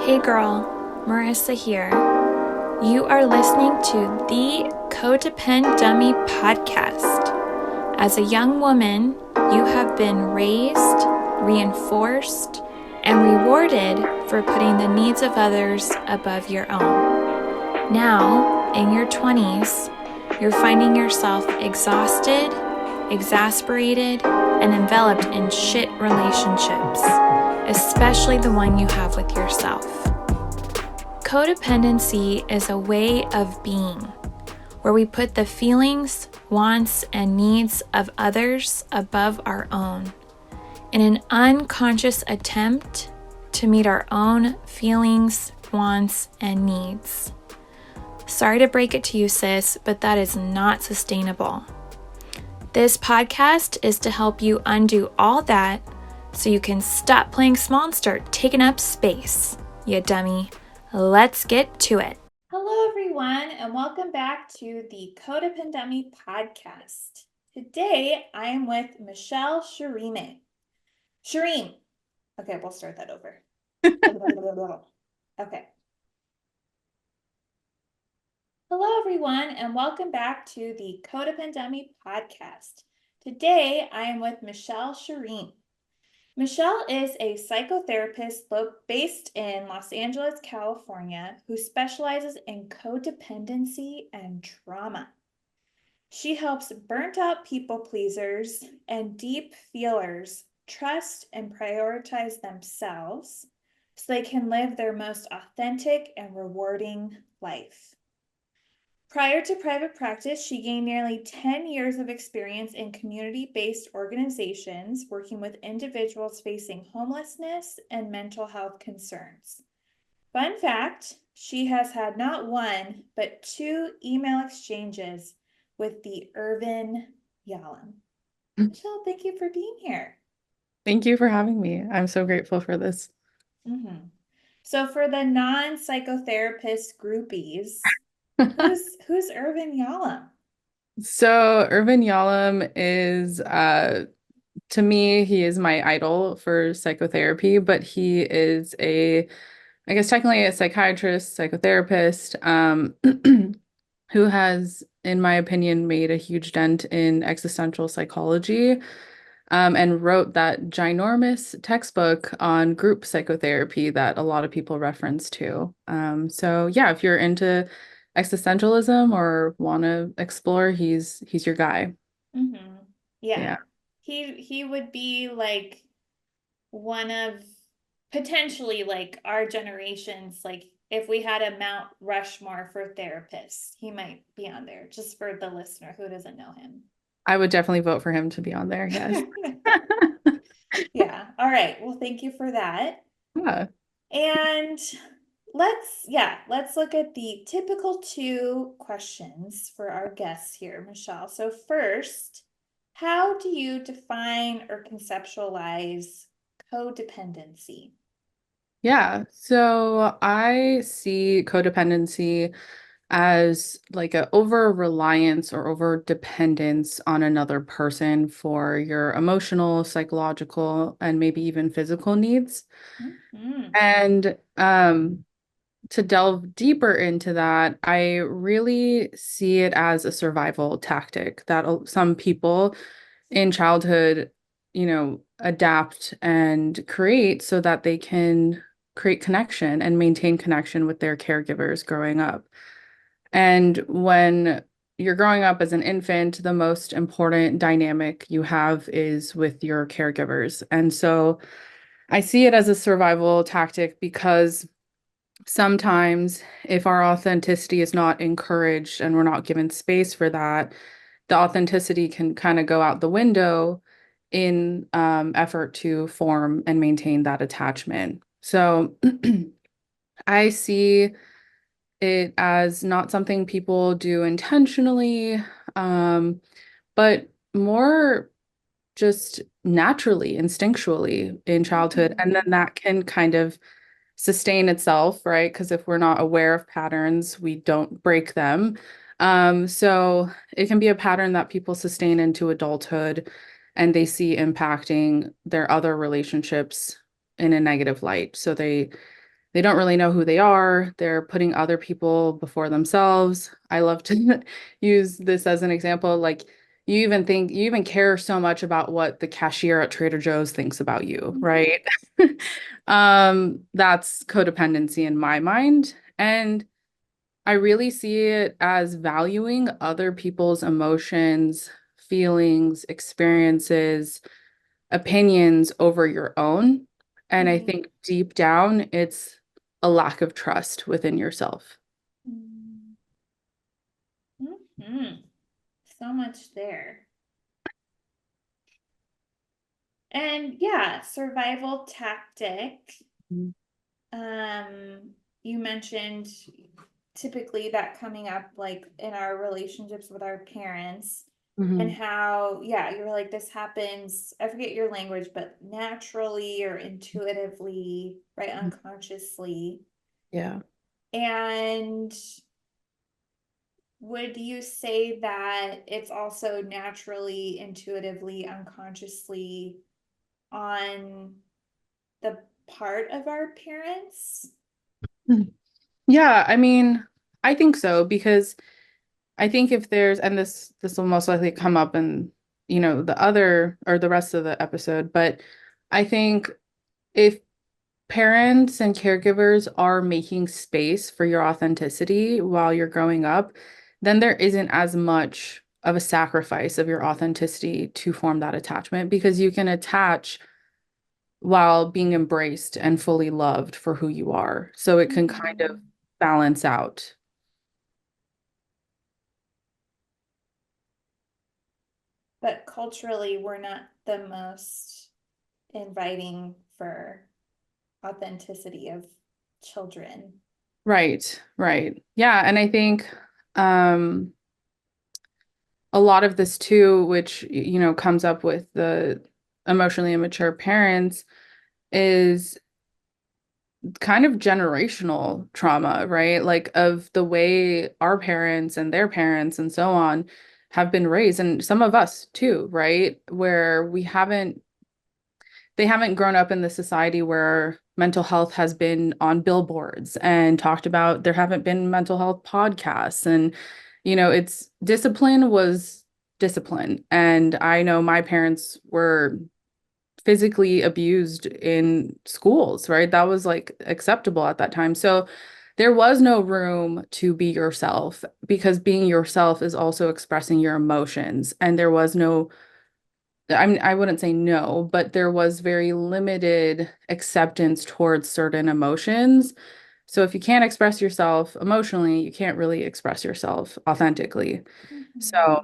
Hey girl, Marissa here. You are listening to the Codependent Dummy podcast. As a young woman, you have been raised, reinforced, and rewarded for putting the needs of others above your own. Now, in your 20s, you're finding yourself exhausted, exasperated, and enveloped in shit relationships, especially the one you have with yourself. Codependency is a way of being where we put the feelings, wants, and needs of others above our own in an unconscious attempt to meet our own feelings, wants, and needs. Sorry to break it to you, sis, but that is not sustainable. This podcast is to help you undo all that so you can stop playing small and start taking up space, you dummy. Let's get to it. Hello, everyone, and welcome back to the Codependent Dummy podcast. Today, I am with Michelle Charime. Charime. Okay, we'll start that over. Okay. Hello, everyone, and welcome back to the Codependent Dummy podcast. Today, I am with Michelle Charime. Michelle is a psychotherapist based in Los Angeles, California, who specializes in codependency and trauma. She helps burnt-out people pleasers and deep feelers trust and prioritize themselves so they can live their most authentic and rewarding life. Prior to private practice, she gained nearly 10 years of experience in community-based organizations working with individuals facing homelessness and mental health concerns. Fun fact, she has had not one, but 2 email exchanges with the Irvin Yalom. Michelle, thank you for being here. Thank you for having me. I'm so grateful for this. So for the non-psychotherapist groupies, who's Irvin Yalom? So Irvin Yalom is to me, he is my idol for psychotherapy, but he is I guess technically a psychiatrist, psychotherapist, who has, in my opinion, made a huge dent in existential psychology. And wrote that ginormous textbook on group psychotherapy that a lot of people reference to. So yeah, if you're into existentialism or want to explore, he's your guy. Mm-hmm. Yeah. Yeah. He would be like one of potentially like our generation's, like if we had a Mount Rushmore for therapists, he might be on there, just for the listener who doesn't know him. I would definitely vote for him to be on there. Yes. Yeah. All right. Well, thank you for that. Yeah. And let's look at the typical 2 questions for our guests here, Michelle. So first, how do you define or conceptualize codependency? Yeah. So I see codependency as like a over reliance or over dependence on another person for your emotional, psychological, and maybe even physical needs. Mm-hmm. And to delve deeper into that, I really see it as a survival tactic that some people in childhood, adapt and create so that they can create connection and maintain connection with their caregivers growing up. And when you're growing up as an infant, the most important dynamic you have is with your caregivers. And so I see it as a survival tactic because sometimes if our authenticity is not encouraged and we're not given space for that, the authenticity can kind of go out the window in effort to form and maintain that attachment. So I see it as not something people do intentionally, but more just naturally, instinctually in childhood. And then that can kind of sustain itself, right? Because if we're not aware of patterns, we don't break them. So it can be a pattern that people sustain into adulthood and they see impacting their other relationships in a negative light. So they they don't really know who they are. They're putting other people before themselves. I love to use this as an example. Like you even care so much about what the cashier at Trader Joe's thinks about you, Mhm. right? That's codependency in my mind. And I really see it as valuing other people's emotions, feelings, experiences, opinions over your own. And I Mhm. think deep down, it's a lack of trust within yourself. Mhm. Mhm. So much there. And yeah, survival tactic. Mhm. You mentioned typically that coming up like in our relationships with our parents and Mhm. how, yeah, you were like, this happens, I forget your language, but naturally or intuitively, right? Unconsciously. Yeah. And would you say that it's also naturally, intuitively, unconsciously on the part of our parents? Mhm. Yeah, I mean, I think so because I think if there's, and this will most likely come up in, the other or the rest of the episode, but I think if parents and caregivers are making space for your authenticity while you're growing up, then there isn't as much of a sacrifice of your authenticity to form that attachment because you can attach while being embraced and fully loved for who you are. So it can kind of Mhm. balance out. But culturally, we're not the most inviting for authenticity of children. Right, right. Yeah, and I think um a lot of this too, which comes up with the emotionally immature parents is kind of generational trauma, right? Like of the way our parents and their parents and so on have been raised, and some of us too, right? Where they haven't grown up in the society where mental health has been on billboards and talked about. There haven't been mental health podcasts, and it's discipline was discipline. And I know my parents were physically abused in schools, right? That was like acceptable at that time. So there was no room to be yourself because being yourself is also expressing your emotions. And there was no, I wouldn't say no, but there was very limited acceptance towards certain emotions. So if you can't express yourself emotionally, you can't really express yourself authentically. So,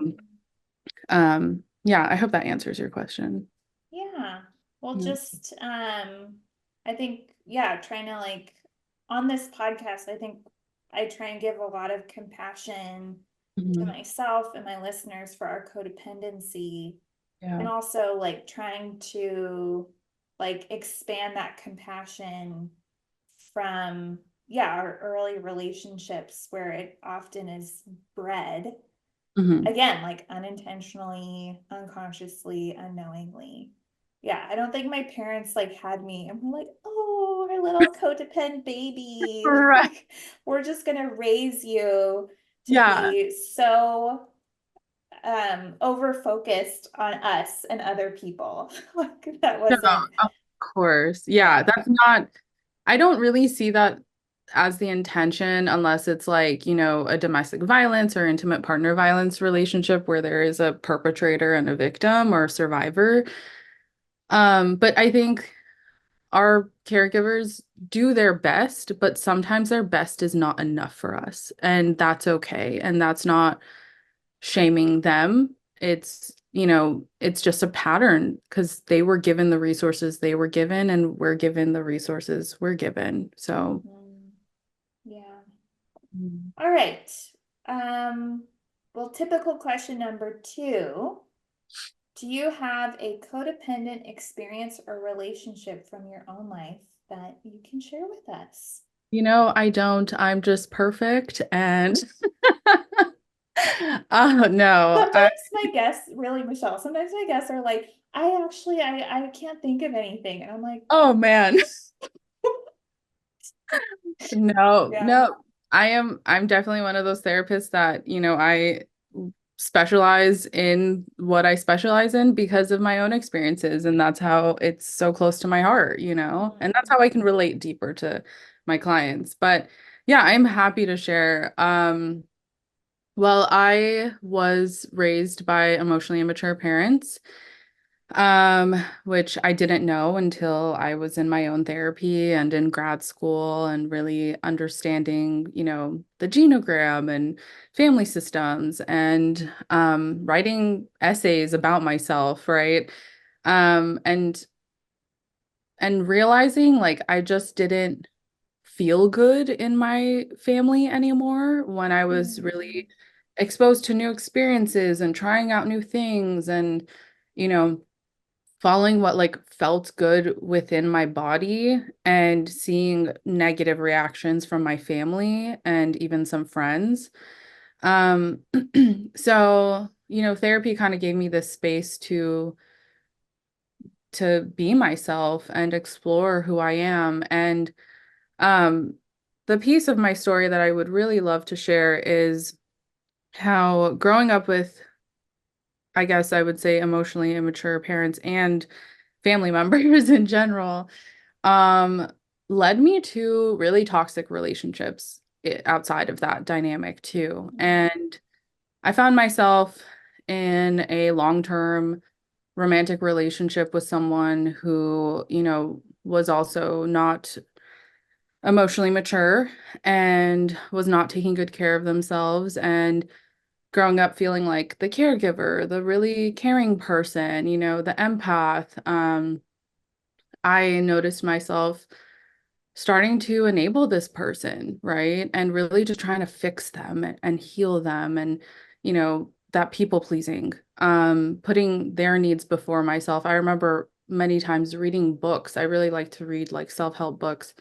Mhm. yeah, I hope that answers your question. Yeah. Well, Yeah. just I think, yeah, trying to like on this podcast, I think I try and give a lot of compassion to Mhm. myself and my listeners for our codependency, and Yeah. also like trying to like expand that compassion from, yeah, our early relationships where it often is bred, Mhm. again, like unintentionally, unconsciously, unknowingly. Yeah, I don't think my parents like had me and were like, oh, our little codependent baby. Right. Like, we're just gonna raise you to Yeah. be so over focused on us and other people. Like that No, wasn't, of course. Yeah, yeah. that's not, I don't really see that as the intention unless it's like, a domestic violence or intimate partner violence relationship where there is a perpetrator and a victim or a survivor. But I think our caregivers do their best, but sometimes their best is not enough for us, and that's okay. And that's not shaming them. It's just a pattern because they were given the resources they were given, and we're given the resources we're given. So, Mhm. Yeah. mm, All right. Um, well, typical question number two. Do you have a codependent experience or relationship from your own life that you can share with us? I don't, I'm just perfect. And oh no, Sometimes my guests, really, Michelle, sometimes my guests are like, I can't think of anything. And I'm like, oh man. No, Yeah. no. I'm definitely one of those therapists that, I specialize in what I specialize in because of my own experiences. And that's how it's so close to my heart. And that's Mhm. how I can relate deeper to my clients. But yeah, I'm happy to share. Well, I was raised by emotionally immature parents, which I didn't know until I was in my own therapy and in grad school and really understanding, the genogram and family systems and writing essays about myself, right? Um, and and realizing like I just didn't feel good in my family anymore when I was Mhm. really exposed to new experiences and trying out new things and, you know, following what like felt good within my body and seeing negative reactions from my family and even some friends. Um, so, therapy kind of gave me this space to be myself and explore who I am. And um, the piece of my story that I would really love to share is how growing up with, I guess I would say, emotionally immature parents and family members in general, um, led me to really toxic relationships outside of that dynamic too. Mhm. And I found myself in a long-term romantic relationship with someone who, was also not emotionally mature and was not taking good care of themselves and growing up feeling like the caregiver, the really caring person, the empath. I noticed myself starting to enable this person, right? And really just trying to fix them and heal them and, that people pleasing, putting their needs before myself. I remember many times reading books. I really like to read like self-help books,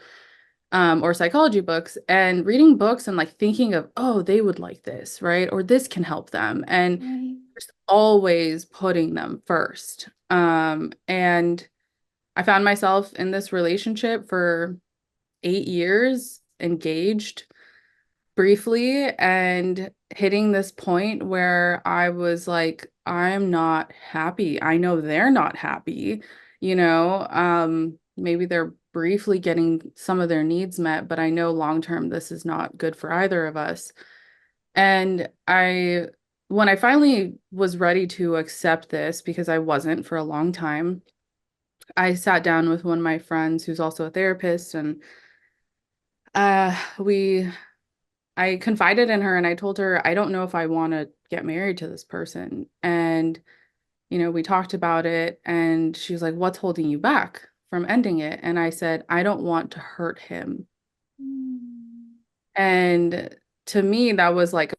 or psychology books and reading books and like thinking of, oh, they would like this, right? Or this can help them. And Right. just always putting them first. And I found myself in this relationship for 8 years, engaged briefly, and hitting this point where I was like, I'm not happy. I know they're not happy. Maybe they're briefly getting some of their needs met, but I know long term this is not good for either of us. And when I finally was ready to accept this, because I wasn't for a long time, I sat down with one of my friends who's also a therapist, and we I confided in her and I told her I don't know if I want to get married to this person. And we talked about it and she was like, "What's holding you back from ending it?" And I said, "I don't want to hurt him." Mm. And to me, that was like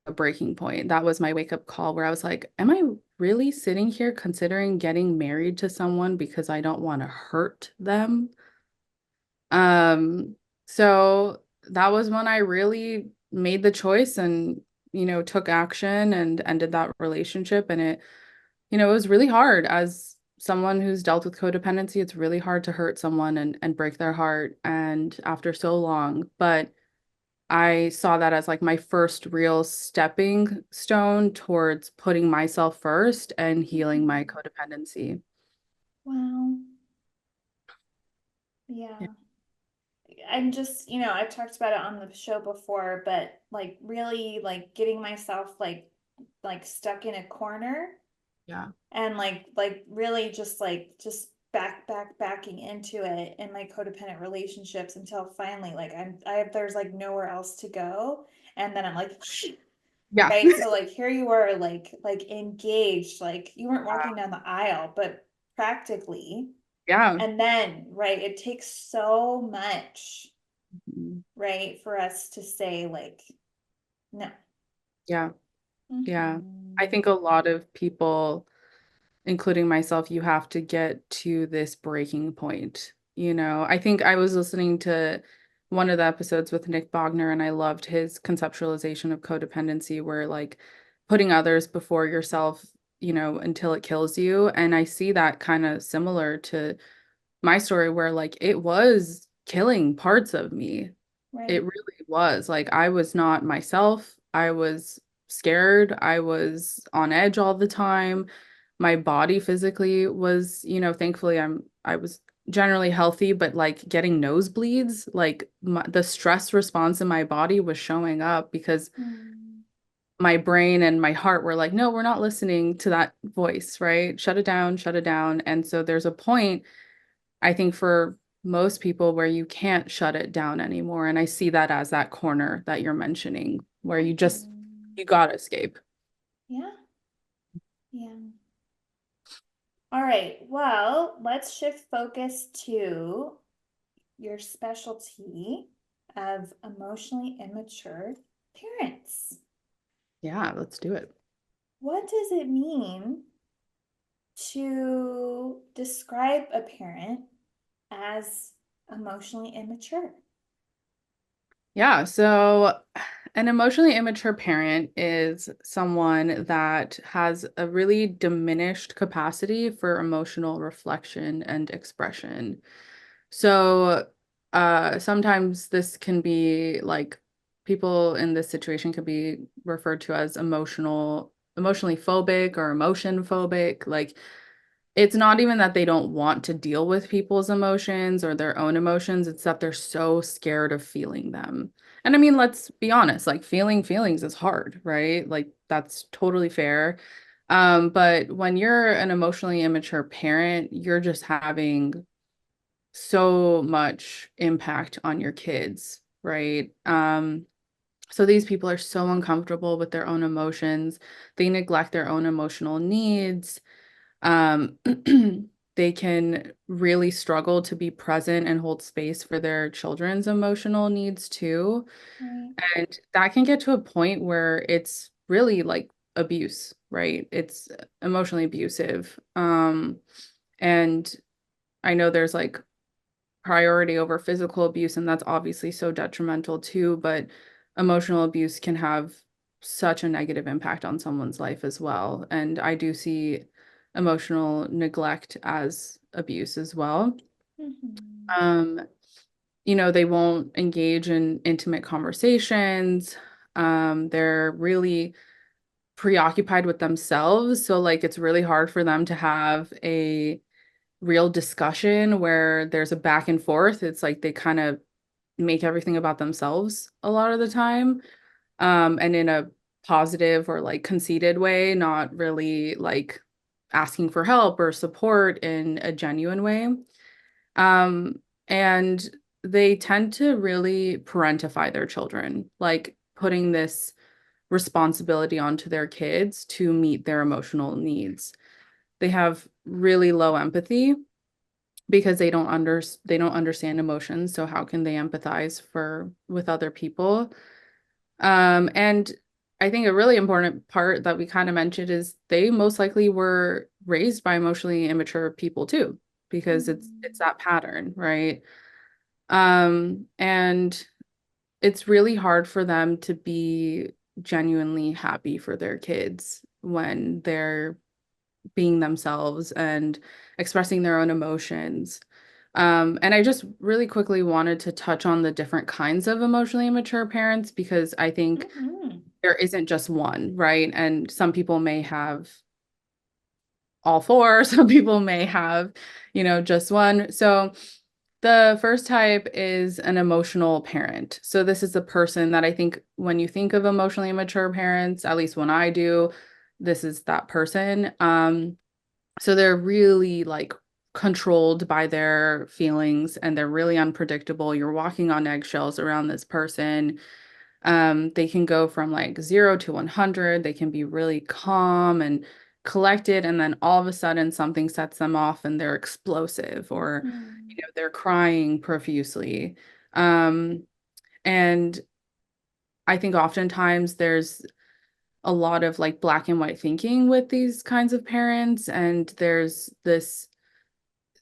a breaking point. That was my wake-up call where I was like, "Am I really sitting here considering getting married to someone because I don't want to hurt them?" Um, so that was when I really made the choice and, took action and ended that relationship. And it was really hard as someone who's dealt with codependency. It's really hard to hurt someone and break their heart. And after so long, but I saw that as like my first real stepping stone towards putting myself first and healing my Mhm. codependency. Wow. Yeah. Yeah. I'm just, I've talked about it on the show before, but like really like getting myself like stuck in a corner Yeah. and like really just backing into it in my codependent relationships until finally like there's like nowhere else to go. And then I'm like, Yeah. right. So like here you are like engaged, like you weren't walking down the aisle, but practically. Yeah. And then, right, it takes so much, Mhm. right, for us to say like no. Yeah. Yeah. I Mhm. think a lot of people, including myself, you have to get to this breaking point. I think I was listening to one of the episodes with Nick Bogner, and I loved his conceptualization of codependency, where like putting others before yourself, until it kills you. And I see that kind of similar to my story, where like it was killing parts of me. It Right. really was. Like I was not myself. I was scared. I was on edge all the time. My body physically was, thankfully I was generally healthy, but like getting nosebleeds, like the stress response in my body was showing up because Mm, my brain and my heart were like, no, we're not listening to that voice, right? Shut it down, shut it down. And so there's a point, I think, for most people where you can't shut it down anymore. And I see that as that corner that you're mentioning, where mhm. you gotta escape. Yeah. Yeah. All right. Well, let's shift focus to your specialty of emotionally immature parents. Yeah, let's do it. What does it mean to describe a parent as emotionally immature? Yeah, so an emotionally immature parent is someone that has a really diminished capacity for emotional reflection and expression. So, sometimes this can be like people in this situation could be referred to as emotionally phobic or emotion phobic. Like, it's not even that they don't want to deal with people's emotions or their own emotions, it's that they're so scared of feeling them. And I mean, let's be honest, like feeling feelings is hard, right? Like that's totally fair. But when you're an emotionally immature parent, you're just having so much impact on your kids, right? So these people are so uncomfortable with their own emotions. They neglect their own emotional needs. Um, they can really struggle to be present and hold space for their children's emotional needs too. Right. And that can get to a point where it's really like abuse, right? It's emotionally abusive. And I know there's like priority over physical abuse, and that's obviously so detrimental too, but emotional abuse can have such a negative impact on someone's life as well. And I do see emotional neglect as abuse as well. Mhm. Um, they won't engage in intimate conversations. They're really preoccupied with themselves. So like it's really hard for them to have a real discussion where there's a back and forth. It's like they kind of make everything about themselves a lot of the time, and in a positive or like conceited way, not really like asking for help or support in a genuine way. And they tend to really parentify their children, like putting this responsibility onto their kids to meet their emotional needs. They have really low empathy because they don't understand emotions, so how can they empathize for with other people? And I think a really important part that we kind of mentioned is they most likely were raised by emotionally immature people too, because it's Mhm. that pattern, right? And it's really hard for them to be genuinely happy for their kids when they're being themselves and expressing their own emotions. And I just really quickly wanted to touch on the different kinds of emotionally immature parents because I think Mhm. there isn't just one, right? And some people may have all four, some people may have, just one. So the first type is an emotional parent. So this is a person that I think when you think of emotionally immature parents, at least when I do, this is that person. So they're really like controlled by their feelings and they're really unpredictable. You're walking on eggshells around this person. They can go from like 0 to 100. They can be really calm and collected, and then all of a sudden something sets them off and they're explosive or, Mm. they're crying profusely. Um, and I think oftentimes there's a lot of like black and white thinking with these kinds of parents, and there's this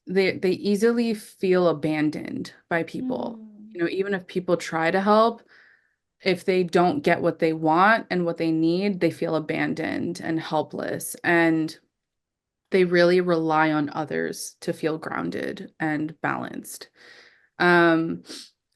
they easily feel abandoned by people. Mm. Even if people try to help, if they don't get what they want and what they need, they feel abandoned and helpless. And they really rely on others to feel grounded and balanced. Um,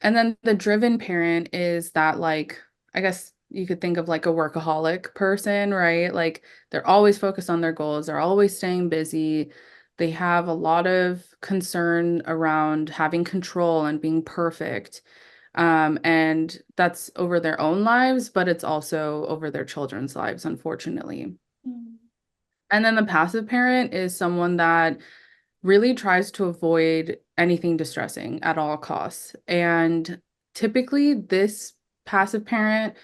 And then the driven parent is that like, I guess you could think of like a workaholic person, right? Like they're always focused on their goals, they're always staying busy. They have a lot of concern around having control and being perfect. And that's over their own lives, but it's also over their children's lives, unfortunately. Mm. And then the passive parent is someone that really tries to avoid anything distressing at all costs. And typically, this passive parent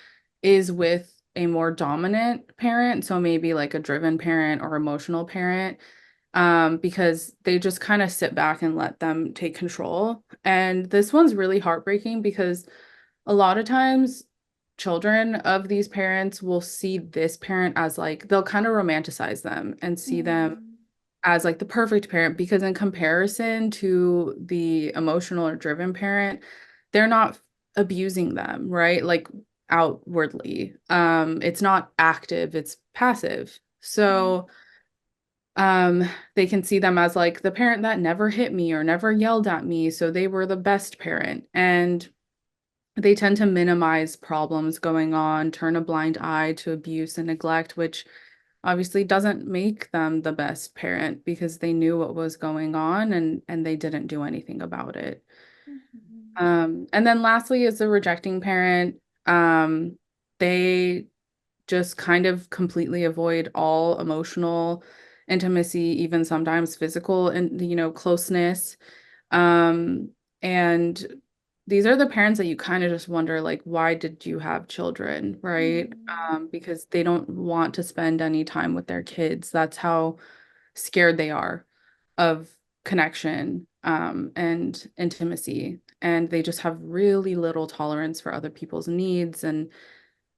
is with a more dominant parent, so maybe like a driven parent or emotional parent, because they just kind of sit back and let them take control. And this one's really heartbreaking because a lot of times children of these parents will see this parent as like they'll kind of romanticize them and see them Mm. as like the perfect parent because in comparison to the emotional or driven parent, they're not abusing them, right? Like outwardly. It's not active, it's passive. Right. So um they can see them as like the parent that never hit me or never yelled at me, so they were the best parent. And they tend to minimize problems going on, turn a blind eye to abuse and neglect, which obviously doesn't make them the best parent because they knew what was going on and they didn't do anything about it. Mhm. And then lastly is the rejecting parent. They just kind of completely avoid all emotional intimacy, even sometimes physical and closeness. Um, and these are the parents that you kind of just wonder, like, why did you have children, right? Mm. Because they don't want to spend any time with their kids. That's how scared they are of connection, and intimacy. And they just have really little tolerance for other people's needs. And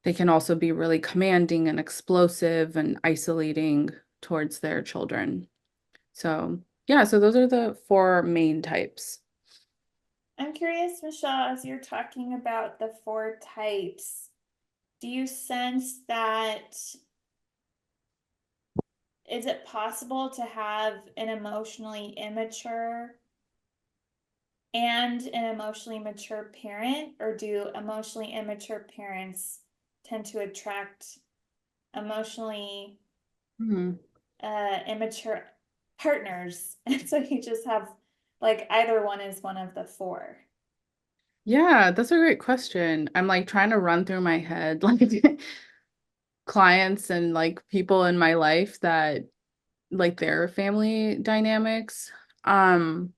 they can also be really commanding and explosive and isolating towards their children. So, yeah, so those are the four main types. I'm curious, Michelle, as you're talking about the four types, do you sense that is it possible to have an emotionally immature and an emotionally mature parent, or do emotionally immature parents tend to attract emotionally Hmm. immature partners? And so you just have like either one is one of the four. Yeah, that's a great question. I'm like trying to run through my head like clients and like people in my life that like their family dynamics. Um,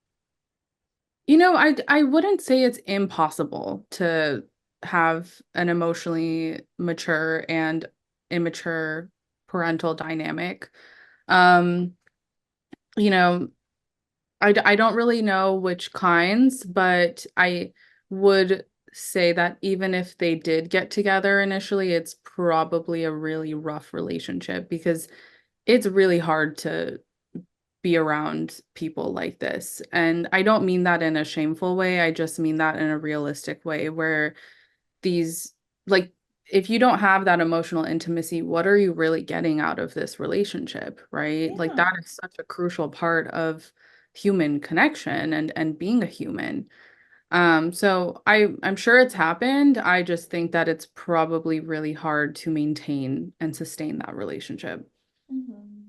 I wouldn't say it's impossible to have an emotionally mature and immature parental dynamic. Um, you know, I don't really know which kinds, but I would say that even if they did get together initially, it's probably a really rough relationship because it's really hard to be around people like this. And I don't mean that in a shameful way. I just mean that in a realistic way where these, like, if you don't have that emotional intimacy, what are you really getting out of this relationship, right? Like Yeah. that is such a crucial part of human connection and being a human. So I'm sure it's happened. I just think that it's probably really hard to maintain and sustain that relationship. Mhm.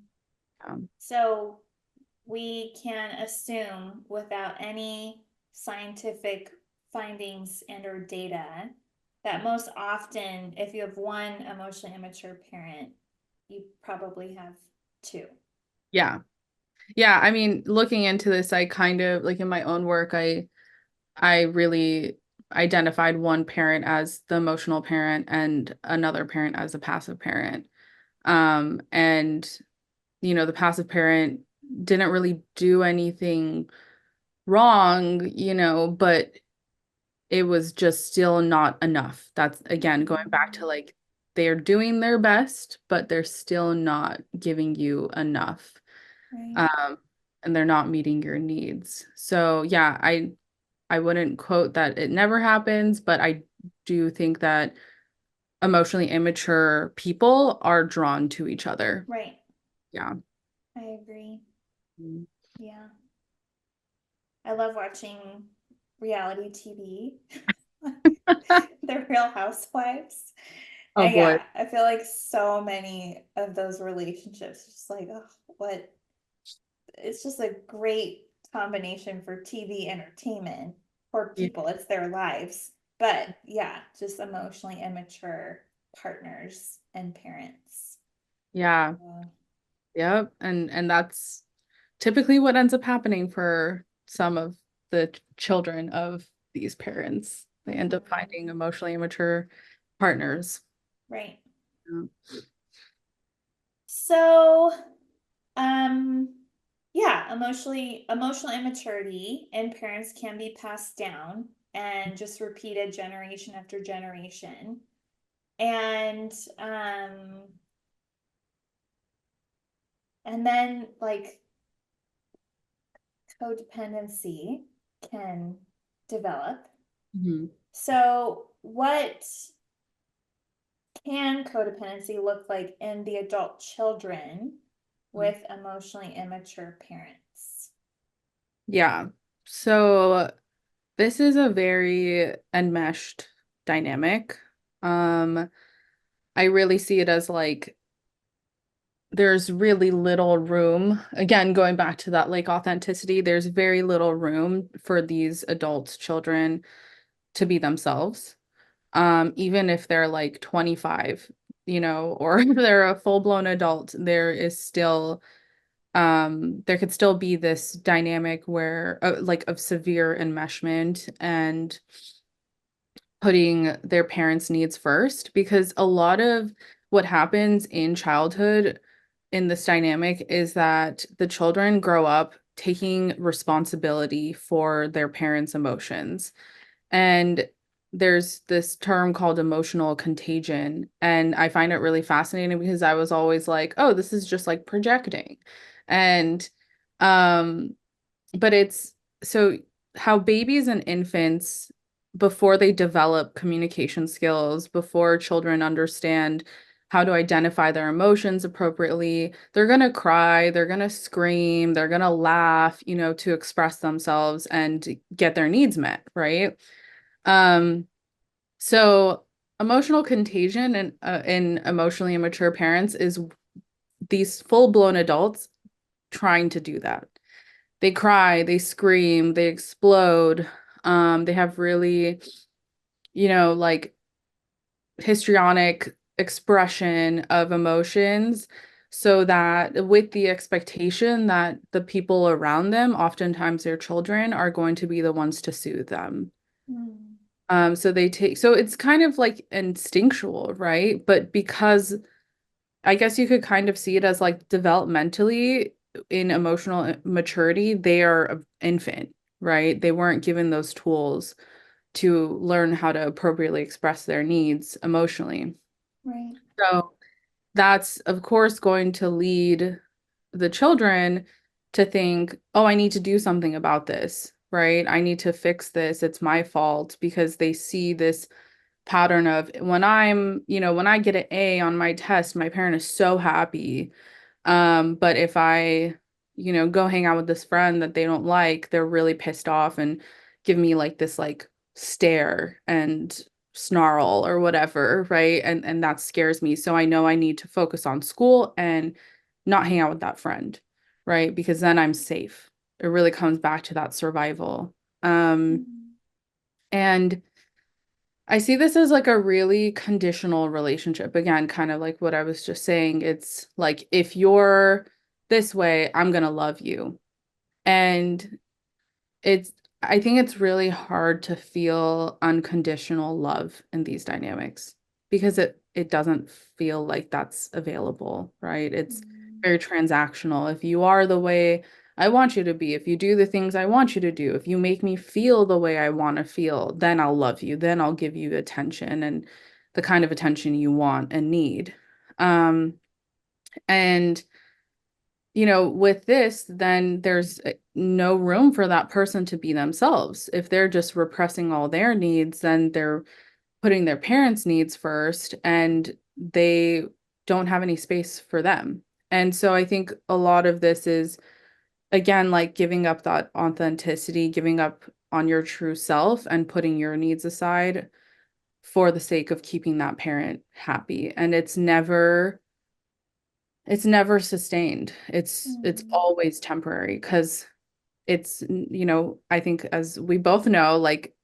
Um, So we can assume without any scientific findings and or data that most often if you have one emotionally immature parent, you probably have two. yeah. Yeah, I mean, looking into this, I kind of like in my own work, I really identified one parent as the emotional parent and another parent as a passive parent. And the passive parent didn't really do anything wrong, but it was just still not enough. That's again going back to Mhm. like they're doing their best, but they're still not giving you enough. Right. Um, and they're not meeting your needs. So yeah, I wouldn't quote that it never happens, but I do think that emotionally immature people are drawn to each other. Right. Yeah. I agree. Mm. Yeah. I love watching. reality TV, The Real Housewives. Oh And boy. yeah, I feel like so many of those relationships, just like, oh, what? It's just a great combination for TV entertainment for Yeah. people. It's their lives. But yeah, just emotionally immature partners and parents. Yeah. Uh, Yep. And that's typically what ends up happening for some of the children of these parents. They end up mhm. finding emotionally immature partners. Right. Yeah. So, um, yeah, emotional immaturity in parents can be passed down and just repeated generation after generation. And and then like codependency can develop. Mhm. So, what can codependency look like in the adult children with emotionally immature parents? Yeah. So this is a very enmeshed dynamic. Um, I really see it as like there's really little room. Again, going back to that like authenticity, there's very little room for these adult children to be themselves. Even if they're like 25, or if they're a full-blown adult, there is still there could still be this dynamic where like of severe enmeshment and putting their parents' needs first, because a lot of what happens in childhood in this dynamic is that the children grow up taking responsibility for their parents' emotions. And there's this term called emotional contagion. And I find it really fascinating because I was always like, oh, this is just like projecting. And um but it's so how babies and infants, before they develop communication skills, before children understand how to identify their emotions appropriately, they're going to cry, they're going to scream, they're going to laugh, to express themselves and get their needs met, right? Um, so emotional contagion in emotionally immature parents is these full-blown adults trying to do that. They cry, they scream, they explode. They have really, like histrionic expression of emotions, so that with the expectation that the people around them, oftentimes their children, are going to be the ones to soothe them. Mm, So it's kind of like instinctual, right? But because I guess you could kind of see it as like developmentally in emotional maturity, they are an infant, right? They weren't given those tools to learn how to appropriately express their needs emotionally. right. So that's, of course, going to lead the children to think, oh, I need to do something about this, right? I need to fix this. It's my fault, because they see this pattern of when I get an A on my test, my parent is so happy. But if I, go hang out with this friend that they don't like, they're really pissed off and give me like this like stare and snarl or whatever, right? And that scares me. So I know I need to focus on school and not hang out with that friend, right? Because then I'm safe. It really comes back to that survival. Mm, And I see this as like a really conditional relationship. Again, kind of like what I was just saying. It's like, if you're this way, I'm gonna love you. And it's, I think it's really hard to feel unconditional love in these dynamics, because it doesn't feel like that's available, right? It's mm, very transactional. If you are the way I want you to be, if you do the things I want you to do, if you make me feel the way I want to feel, then I'll love you. Then I'll give you attention, and the kind of attention you want and need. And with this, then there's no room for that person to be themselves. If they're just repressing all their needs, then they're putting their parents' needs first, and they don't have any space for them. And so I think a lot of this is, again, like giving up that authenticity, giving up on your true self and putting your needs aside for the sake of keeping that parent happy. And it's never sustained. It's Mm. always temporary because I think as we both know, like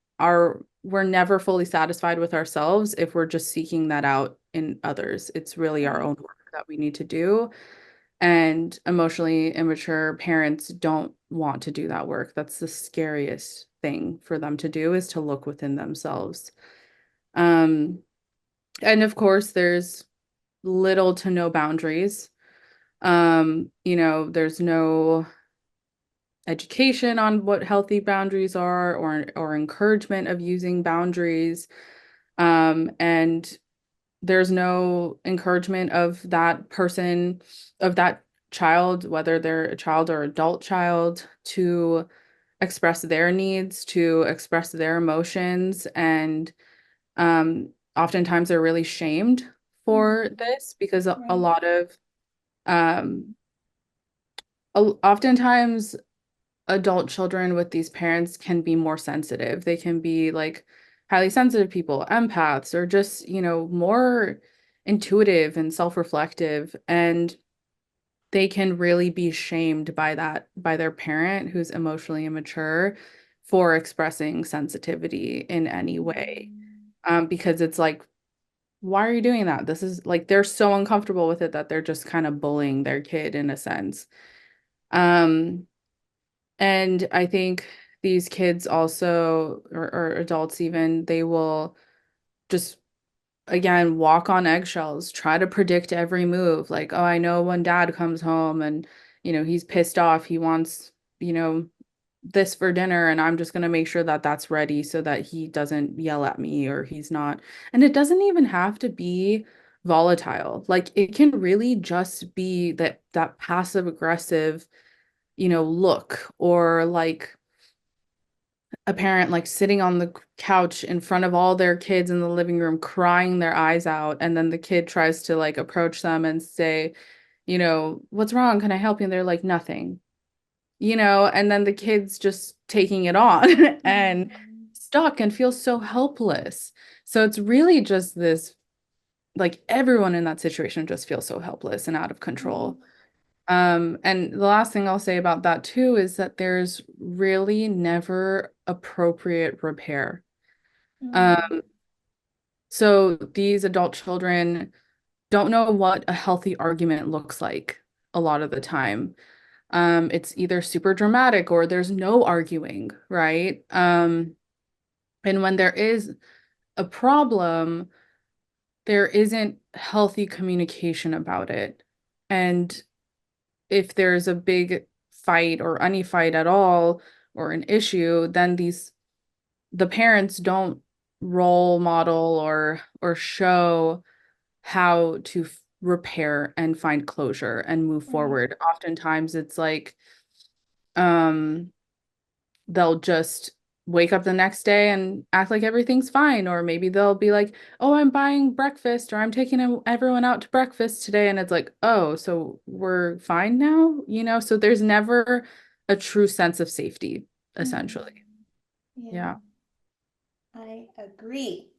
we're never fully satisfied with ourselves if we're just seeking that out in others. It's really our Right. own work that we need to do. And emotionally immature parents don't want to do that work. That's the scariest thing for them to do is to look within themselves. Um, and of course, there's little to no boundaries. There's no education on what healthy boundaries are or encouragement of using boundaries. And there's no encouragement of that person, of that child, whether they're a child or adult child, to express their needs, to express their emotions. And oftentimes they're really shamed for Mm. this because a Right. lot of um, oftentimes adult children with these parents can be more sensitive. They can be like highly sensitive people, empaths, or just, more intuitive and self-reflective. And they can really be shamed by their parent who's emotionally immature for expressing sensitivity in any way. Mm. Because it's like, why are you doing that? This is like they're so uncomfortable with it that they're just kind of bullying their kid in a sense. Um, And I think these kids also, or adults even, they will just, again, walk on eggshells, try to predict every move. Like, oh, I know when dad comes home and, he's pissed off, he wants, you know, this for dinner, and I'm just going to make sure that that's ready so that he doesn't yell at me or he's not. And it doesn't even have to be volatile. Like, it can really just be that passive aggressive look or like a parent like sitting on the couch in front of all their kids in the living room crying their eyes out and then the kid tries to like approach them and say, what's wrong? Can I help you? And they're like, nothing, and then the kid's just taking it on and Mm. stuck and feels so helpless. So it's really just this like everyone in that situation just feels so helpless and out of Right. control. And the last thing I'll say about that too is that there's really never appropriate repair. Mm. Um, so these adult children don't know what a healthy argument looks like a lot of the time. It's either super dramatic or there's no arguing, right? And when there is a problem, there isn't healthy communication about it. And if there's a big fight or any fight at all or an issue, then the parents don't role model or show how to repair and find closure and move Right. forward. Oftentimes it's like um they'll just wake up the next day and act like everything's fine. Or maybe they'll be like, oh, I'm buying breakfast or I'm taking everyone out to breakfast today. And it's like, oh, so we're fine now, So there's never a true sense of safety, Mm. essentially. Yeah, Yeah. I agree.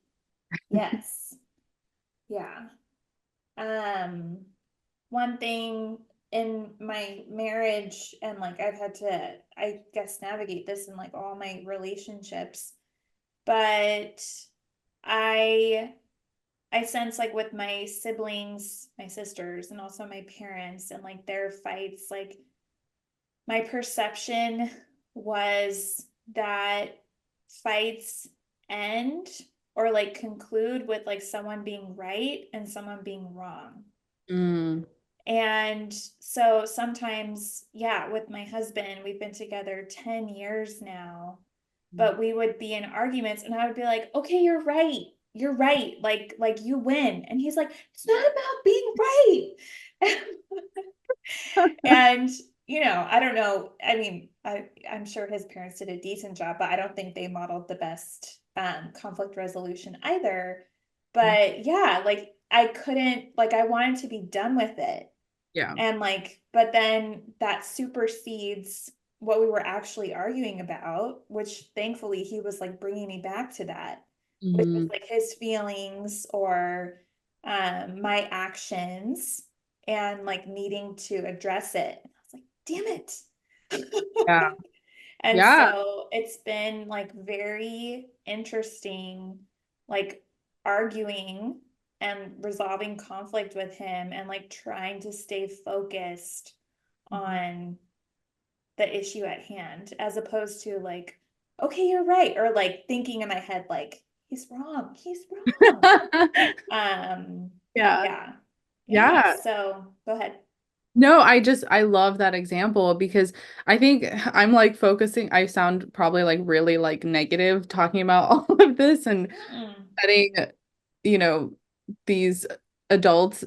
Yes. Yeah. Um, One thing in my marriage and like I've had to, I guess, navigate this in like all my relationships, but I I sense like with my siblings, my sisters, and also my parents and like their fights, like my perception was that fights end or like conclude with like someone being right and someone being wrong. Mm. And so sometimes, yeah, with my husband, we've been together 10 years now, but we would be in arguments and I would be like, "Okay, you're right. You're right. Like you win." And he's like, "It's not about being right." And I don't know. I mean, I'm sure his parents did a decent job, but I don't think they modeled the best conflict resolution either. But yeah, like I couldn't, like I wanted to be done with it. Yeah. And like, but then that supersedes. what we were actually arguing about, which thankfully he was like bringing me back to that, which was Hmm. like his feelings or my actions and like needing to address it. And I was like, damn Yeah. it. And Yeah. so it's been like very interesting, like arguing and resolving conflict with him and like trying to stay focused Mhm. on the issue at hand as opposed to like, okay, you're right. Or like thinking in my head, like, he's wrong, he's wrong. Um, Yeah. yeah. Yeah. Yeah. So go ahead. No, I love that example because I think I'm like focusing, I sound probably like really like negative talking about all of this and Mm-mm. setting, you know, these adults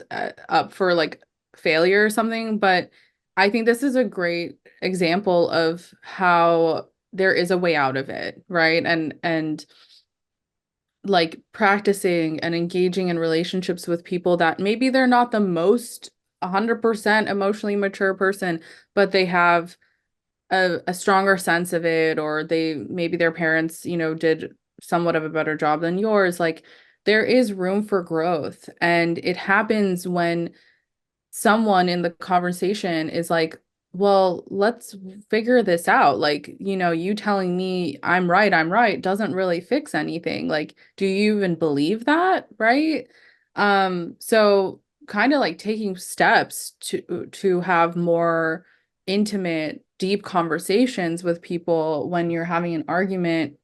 up for like failure or something, but I think this is a great example of how there is a way out of it, right? And like practicing and engaging in relationships with people that maybe they're not the most 100% emotionally mature person, but they have a stronger sense of it, or they maybe their parents, did somewhat of a better job than yours. Like there is room for growth, and it happens when someone in the conversation is like, well, let's figure this out. Like, you telling me I'm right doesn't really fix anything. Like, do you even believe that? Right? So kind of like taking steps to have more intimate, deep conversations with people when you're having an argument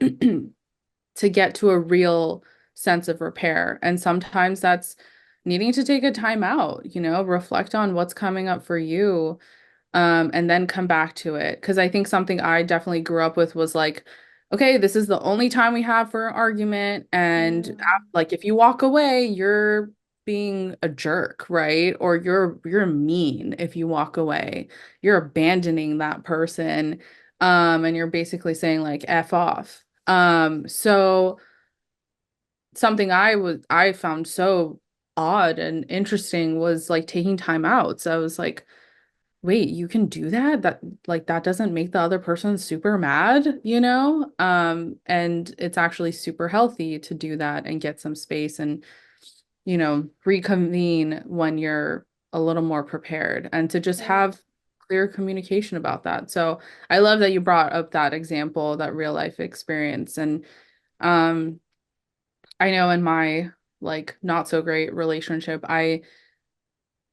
to get to a real sense of repair. And sometimes that's needing to take a time out, reflect on what's coming up for you, and then come back to it. Because I think something I definitely grew up with was like, okay, this is the only time we have for an argument. And Mm, like, if you walk away, you're being a jerk, right? Or you're mean if you walk away. You're abandoning that person. And you're basically saying like F off. So something I found so odd and interesting was like taking time out. So I was like, wait, you can do that? That doesn't make the other person super mad, you know? And it's actually super healthy to do that and get some space and, reconvene when you're a little more prepared and to just right. have clear communication about that. So I love that you brought up that example, that real life experience. And um I know in my like not so great relationship, I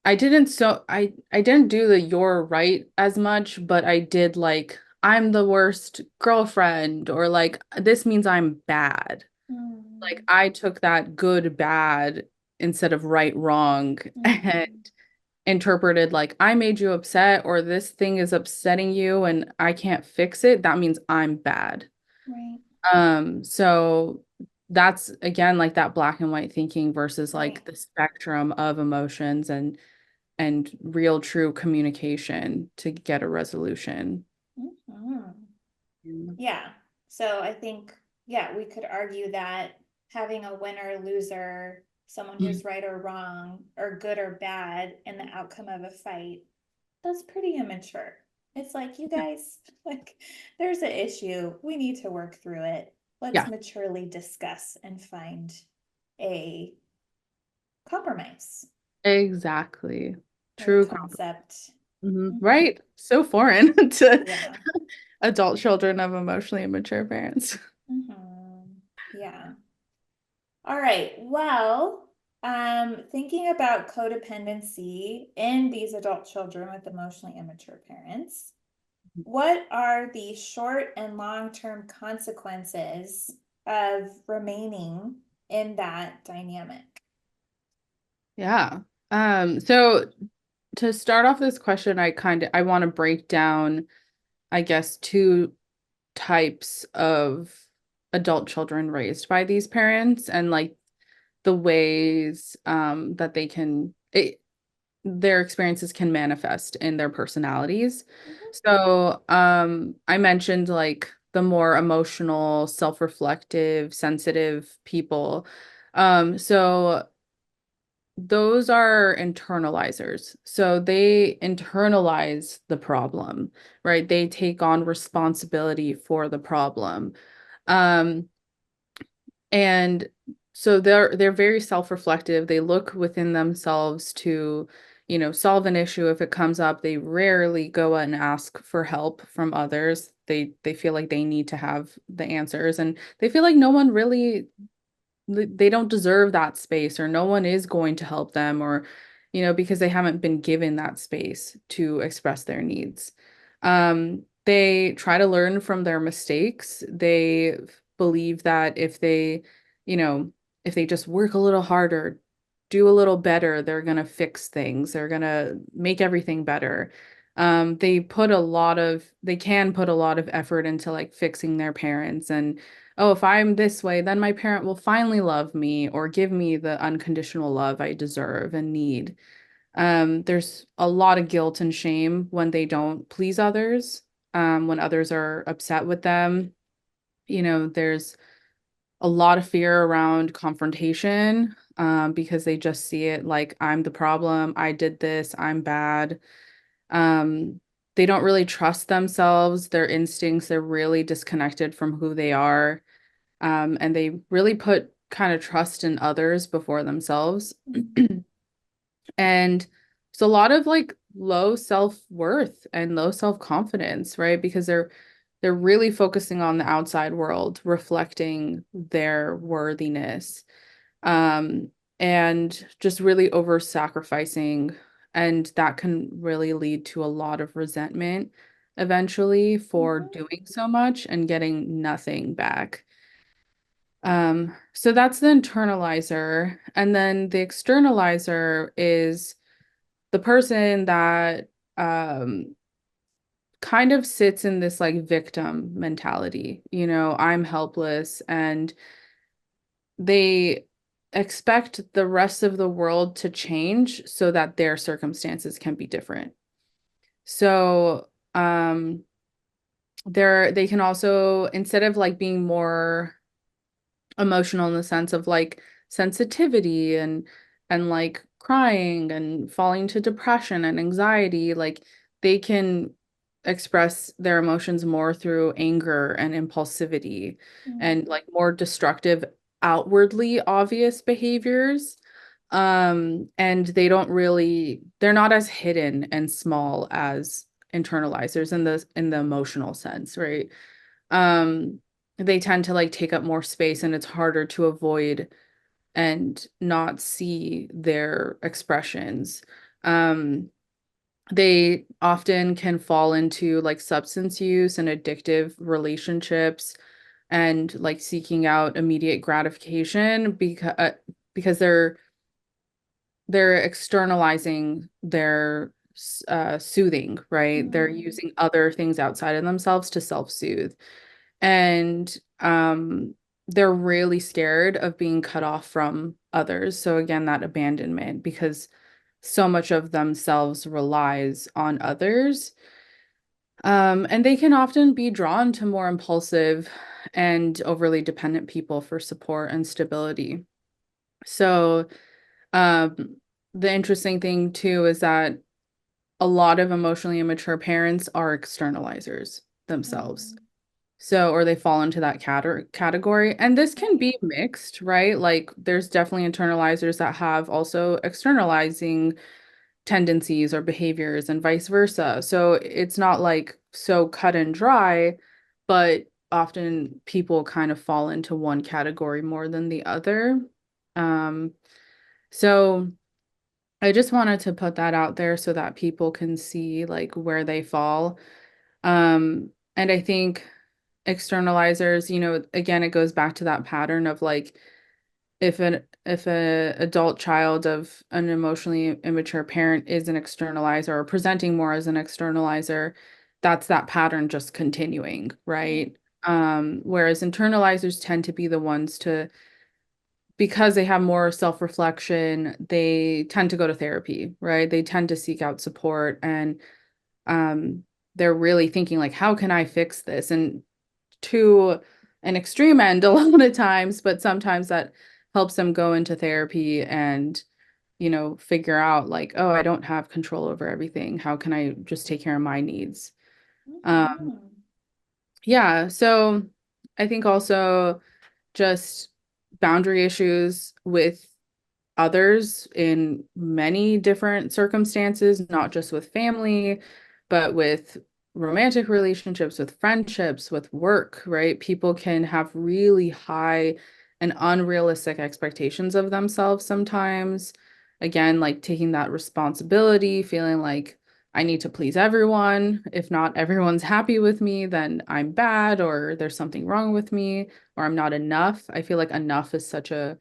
didn't do the you're right as much, but I did like I'm the worst girlfriend, or like this means I'm bad. Like Mm, I took that good bad instead of right wrong and mm, interpreted like I made you upset, or this thing is upsetting you and I can't fix it. That means I'm bad. right, So that's again like that black and white thinking versus right. like the spectrum of emotions and real true communication to get a resolution. Mhm. Mm. Yeah. So I think, yeah, we could argue that having a winner, loser, someone who's right or wrong, or good or bad in the outcome of a fight, that's pretty immature. It's like, you guys, like, there's an issue. We need to work through it. Let's Yeah, maturely discuss and find a compromise exactly. or a True. concept. Mhm. Right. So foreign to Yeah. adult children of emotionally immature parents. Yeah. All right. Well, thinking about codependency in these adult children with emotionally immature parents, what are the short and long-term consequences of remaining in that dynamic? Yeah. So to start off this question, I want to break down, I guess, two types of adult children raised by these parents and like the ways that their experiences can manifest in their personalities. Mhm. So, I mentioned like the more emotional, self-reflective, sensitive people. So those are internalizers. So they internalize the problem, right? They take on responsibility for the problem. Um, and so they're very self-reflective. They look within themselves to, solve an issue if it comes up. They rarely go and ask for help from others. They feel like they need to have the answers, and they feel like no one really they don't deserve that space, or no one is going to help them, or because they haven't been given that space to express their needs. They try to learn from their mistakes. They believe that you know if they just work a little harder, do a little better, they're going to fix things, they're going to make everything better. They can put a lot of effort into like fixing their parents, and oh, if I'm this way, then my parent will finally love me or give me the unconditional love I deserve and need. There's a lot of guilt and shame when they don't please others, when others are upset with them. There's a lot of fear around confrontation, because they just see it like I'm the problem, I did this, I'm bad. Um, they don't really trust themselves, their instincts, they're really disconnected from who they are. And they really put kind of trust in others before themselves. And it's a lot of like low self-worth and low self-confidence, right? Because they're really focusing on the outside world, reflecting their worthiness, um, and just really over sacrificing. And that can really lead to a lot of resentment eventually for Mhm. doing so much and getting nothing back. So that's the internalizer. And then the externalizer is the person that kind of sits in this like victim mentality. I'm helpless, and they expect the rest of the world to change so that their circumstances can be different. So, they can also, instead of like being more emotional in the sense of like sensitivity and like crying and falling to depression and anxiety, like they can express their emotions more through anger and impulsivity and Mhm. like more destructive, outwardly obvious behaviors. And they're not as hidden and small as internalizers in the emotional sense, right? um they tend to like take up more space, and it's harder to avoid and not see their expressions. um they often can fall into like substance use and addictive relationships, and like seeking out immediate gratification because they're externalizing their soothing, right? They're Mhm. using other things outside of themselves to self-soothe. And they're really scared of being cut off from others. So again, that abandonment, because so much of themselves relies on others. And they can often be drawn to more impulsive and overly dependent people for support and stability. So, um, the interesting thing too is that a lot of emotionally immature parents are externalizers themselves. Mhm. So, or they fall into that category. And this can Right. be mixed, right? Like, there's definitely internalizers that have also externalizing tendencies or behaviors, and vice versa. So, it's not like so cut and dry, but often people kind of fall into one category more than the other. Um, so I just wanted to put that out there so that people can see like where they fall. And I think externalizers, again, it goes back to that pattern of like if a adult child of an emotionally immature parent is an externalizer or presenting more as an externalizer, that's that pattern just continuing, Right. right? Whereas internalizers tend to be the ones to, because they have more self-reflection, they tend to go to therapy, right? They tend to seek out support, and um they're really thinking like, how can I fix this? And to an extreme end a lot of times, but sometimes that helps them go into therapy and figure out like, oh, I don't have control over everything. How can I just take care of my needs? Um, Mm-hmm. yeah, so I think also just boundary issues with others in many different circumstances, not just with family, but with romantic relationships, with friendships, with work, right? People can have really high and unrealistic expectations of themselves sometimes. Again, like taking that responsibility, feeling like I need to please everyone. If not everyone's happy with me, then I'm bad, or there's something wrong with me, or I'm not enough. I feel like enough is such a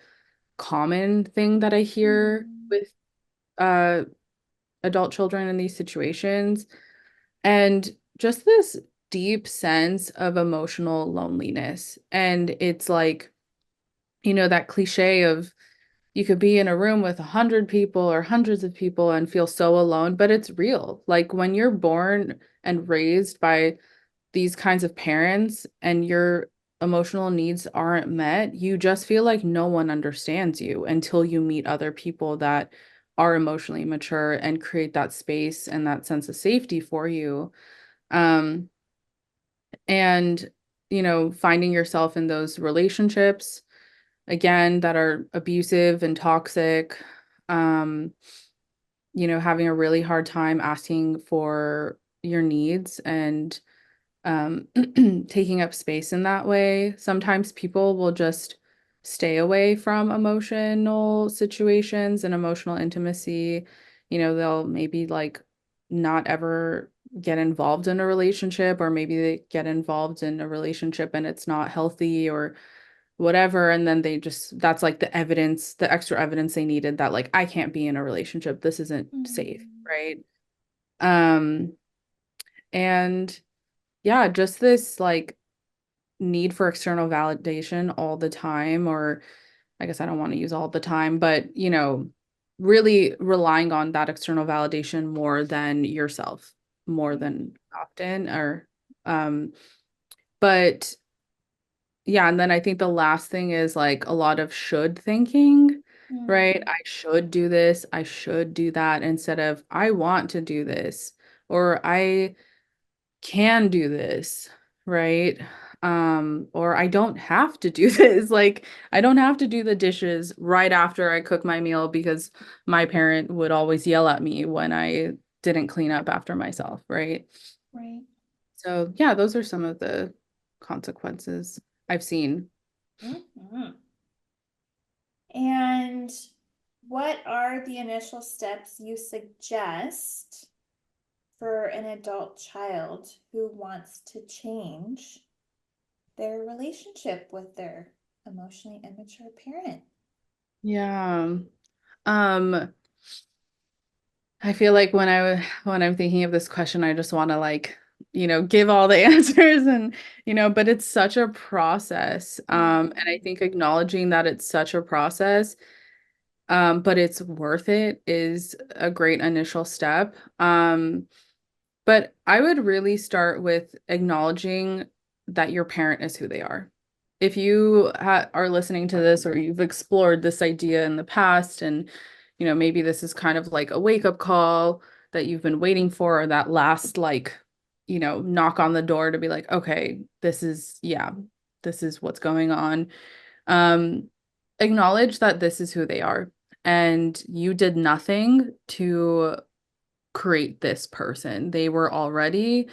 common thing that I hear Mm-hmm. with uh adult children in these situations. And just this deep sense of emotional loneliness. And it's like, that cliche of you could be in a room with 100 people or hundreds of people and feel so alone, but it's real. Like when you're born and raised by these kinds of parents and your emotional needs aren't met, you just feel like no one understands you until you meet other people that are emotionally mature and create that space and that sense of safety for you. Um, and, finding yourself in those relationships, again, that are abusive and toxic, um, having a really hard time asking for your needs and taking up space in that way. Sometimes people will just stay away from emotional situations and emotional intimacy. They'll maybe like not ever get involved in a relationship, or maybe they get involved in a relationship and it's not healthy or whatever. And then that's like the evidence, the extra evidence they needed that like, I can't be in a relationship. This isn't safe, Mm-hmm. right? Um, and yeah, just this like need for external validation all the time, or I guess I don't want to use all the time, but really relying on that external validation more than yourself, more Right. than often, or um but yeah, and then I think the last thing is like a lot of should thinking, right? Mm-hmm. I should do this, I should do that, instead of I want to do this, or I can do this, right? Or I don't have to do this. Like, I don't have to do the dishes right after I cook my meal because my parent would always yell at me when I didn't clean up after myself, right? Right. So, yeah, those are some of the consequences I've seen. Mm-hmm. And what are the initial steps you suggest for an adult child who wants to change their relationship with their emotionally immature parent? Yeah. Um, I feel like when I'm thinking of this question, I just want to like, give all the answers and, but it's such a process. And I Mm-hmm. think acknowledging that it's such a process, but it's worth it is a great initial step. But I would really start with acknowledging that your parent is who they are. If you are listening to this, or you've explored this idea in the past, and maybe this is kind of like a wake-up call that you've been waiting for, or that last like, knock on the door to be like, okay, yeah, this is what's going on. Um, Acknowledge that this is who they are, and you did nothing to create this person. They were already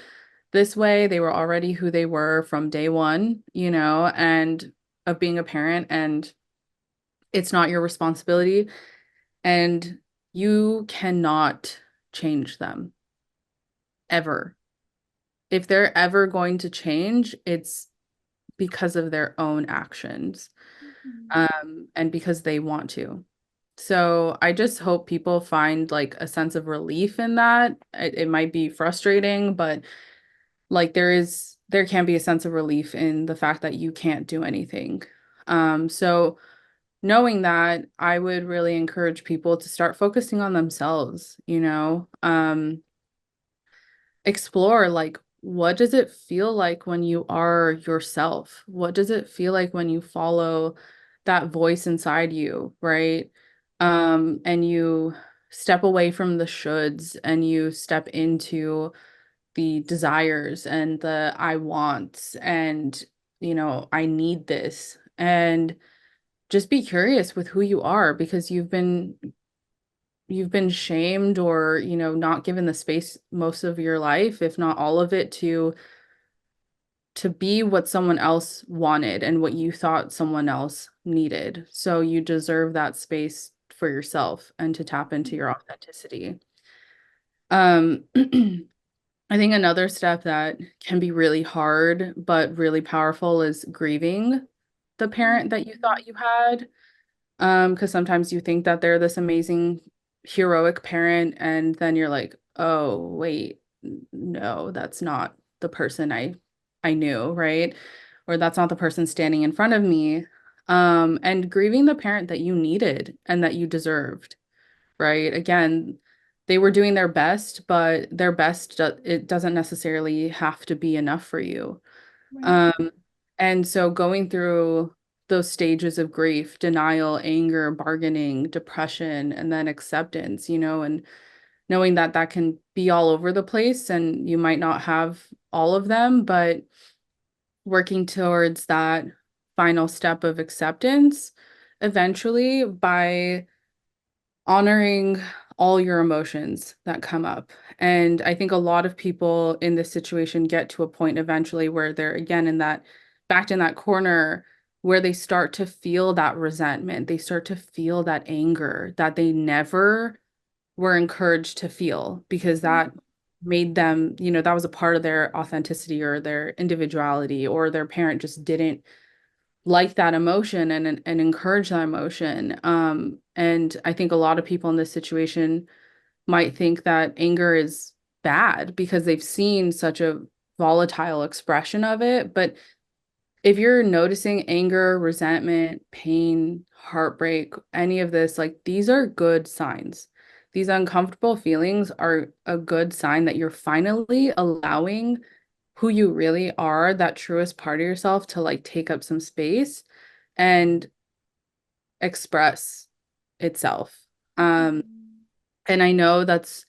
this way. They were already who they were from day one, and of being a parent, and it's not your responsibility, and you cannot change them ever. If they're ever going to change, it's because of their own actions, Mm-hmm. and because they want to. So I just hope people find like a sense of relief in that. It might be frustrating, but like there can be a sense of relief in the fact that you can't do anything. So knowing that, I would really encourage people to start focusing on themselves, explore like what does it feel like when you are yourself? What does it feel like when you follow that voice inside you, right? And you step away from the shoulds and you step into the desires and the I wants and, I need this. And just be curious with who you are because you've been shamed or, not given the space most of your life, if not all of it, to be what someone else wanted and what you thought someone else needed. So you deserve that space for yourself and to tap into your authenticity. I think another step that can be really hard but really powerful is grieving the parent that you Mhm. thought you had. Because sometimes you think that they're this amazing heroic parent, and then you're like, oh, wait, no, that's not the person I knew, right? Or that's not the person standing in front of me. And grieving the parent that you needed and that you deserved, right? Again, they were doing their best, but their best, it doesn't necessarily have to be enough for you. Right. Um, and so going through those stages of grief, denial, anger, bargaining, depression, and then acceptance, and knowing that that can be all over the place and you might not have all of them, but working towards that final step of acceptance eventually by honoring all your emotions that come up. And I think a lot of people in this situation get to a point eventually where they're again in that backed in that corner where they start to feel that resentment. They start to feel that anger that they never were encouraged to feel because that made them, that was a part of their authenticity or their individuality, or their parent just didn't like that emotion and encourage that emotion. And I think a lot of people in this situation might think that anger is bad because they've seen such a volatile expression of it. But if you're noticing anger, resentment, pain, heartbreak, any of this, like these are good signs. These uncomfortable feelings are a good sign that you're finally allowing who you really are, that truest part of yourself, to like take up some space and express itself. Um, Mhm. and I know that's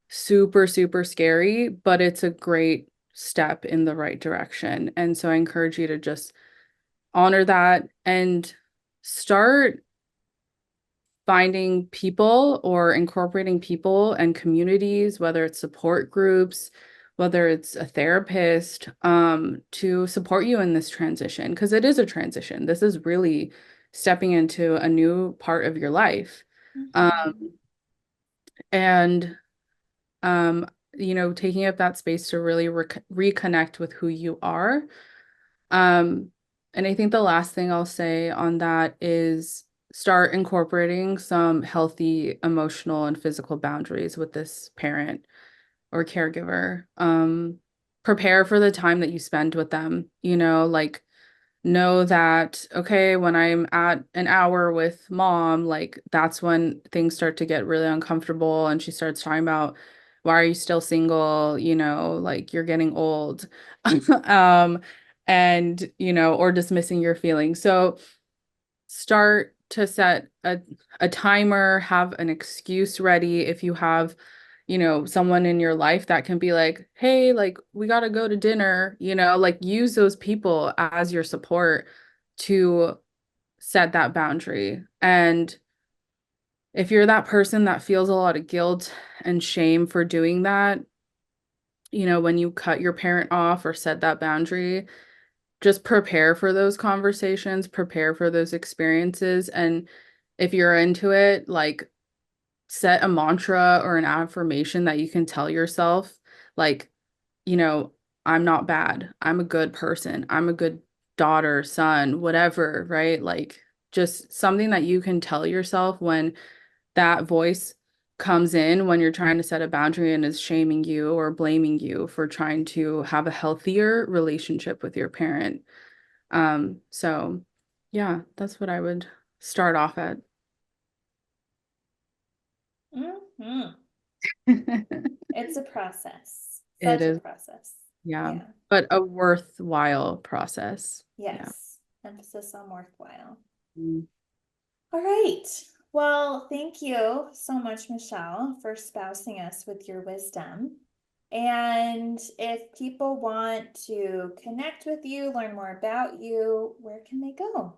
super, super scary, but it's a great step in the right direction. And so I encourage you to just honor that and start finding people or incorporating people and communities, whether it's support groups, whether it's a therapist, to support you in this transition, because it is a transition. This is really stepping into a new part of your life. Um, Mhm. and um, taking up that space to really reconnect with who you are. Um, and I think the last thing I'll say on that is start incorporating some healthy emotional and physical boundaries with this parent or caregiver. Prepare for the time that you spend with them, like know that, okay, when I'm at an hour with mom, like that's when things start to get really uncomfortable and she starts talking about why are you still single, like you're getting old. Um, and or dismissing your feelings. So start to set a timer, have an excuse ready if you have someone in your life that can be like, hey, like we got to go to dinner, like use those people as your support to set that boundary. And if you're that person that feels a lot of guilt and shame for doing that, when you cut your parent off or set that boundary, just prepare for those conversations, prepare for those experiences. And if you're into it, like set a mantra or an affirmation that you can tell yourself, like, you know, I'm not bad. I'm a good person. I'm a good daughter, son, whatever, right? Like just something that you can tell yourself when that voice comes in when you're trying to set a boundary and is shaming you or blaming you for trying to have a healthier relationship with your parent. So yeah, that's what I would start off at. Mhm. It's a process, It such a is, process. yeah, Yeah. but a worthwhile process. Yeah. Yes. Emphasis on worthwhile. Mm. All right. Well, thank you so much, Michelle, for spousing us with your wisdom. And if people want to connect with you, learn more about you, where can they go?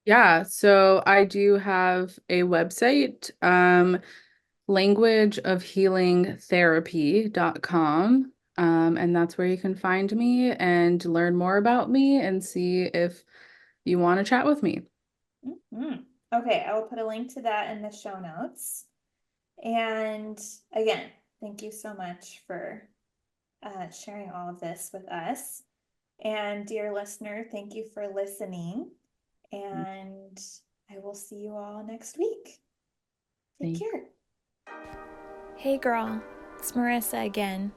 Yeah, so I do have a website, languageofhealingtherapy.com. And that's where you can find me and learn more about me and see if you want to chat with me. Mhm. Okay, I will put a link to that in the show notes. And again, thank you so much for sharing all of this with us. And dear listener, thank you for listening. And I will see you all next week. Take Thank care. Hey girl, it's Marissa again.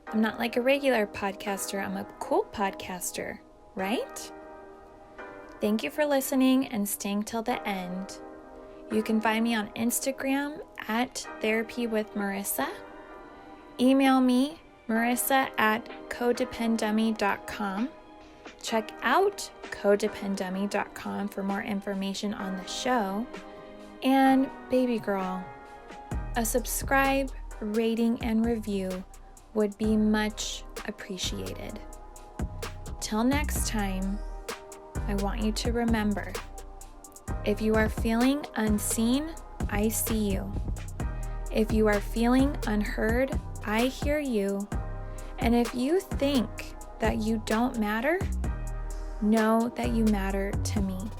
I'm not like a regular podcaster, I'm a cool podcaster, right? Thank you for listening and staying till the end. You can find me on Instagram at Therapy with Marissa. Email me, Marissa at codependummy.com. Check out codependummy.com for more information on the show. And baby girl, a subscribe, rating, and review would be much appreciated. Till next time, I want you to remember, if you are feeling unseen, I see you. If you are feeling unheard, I hear you. And if you think that you don't matter, know that you matter to me.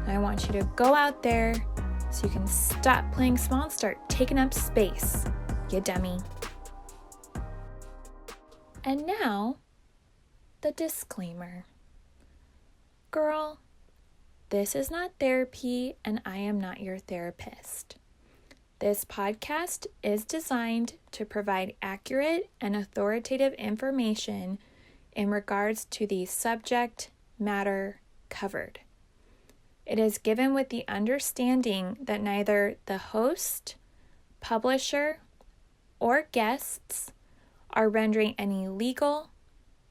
I want you to go out there so you can stop playing small and start taking up space, you dummy. And now, the disclaimer. Girl, this is not therapy and I am not your therapist. This podcast is designed to provide accurate and authoritative information in regards to the subject matter covered. It is given with the understanding that neither the host, publisher, or guests are rendering any legal,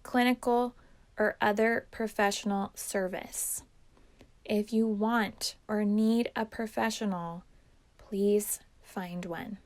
clinical, or other professional service. If you want or need a professional, please find one.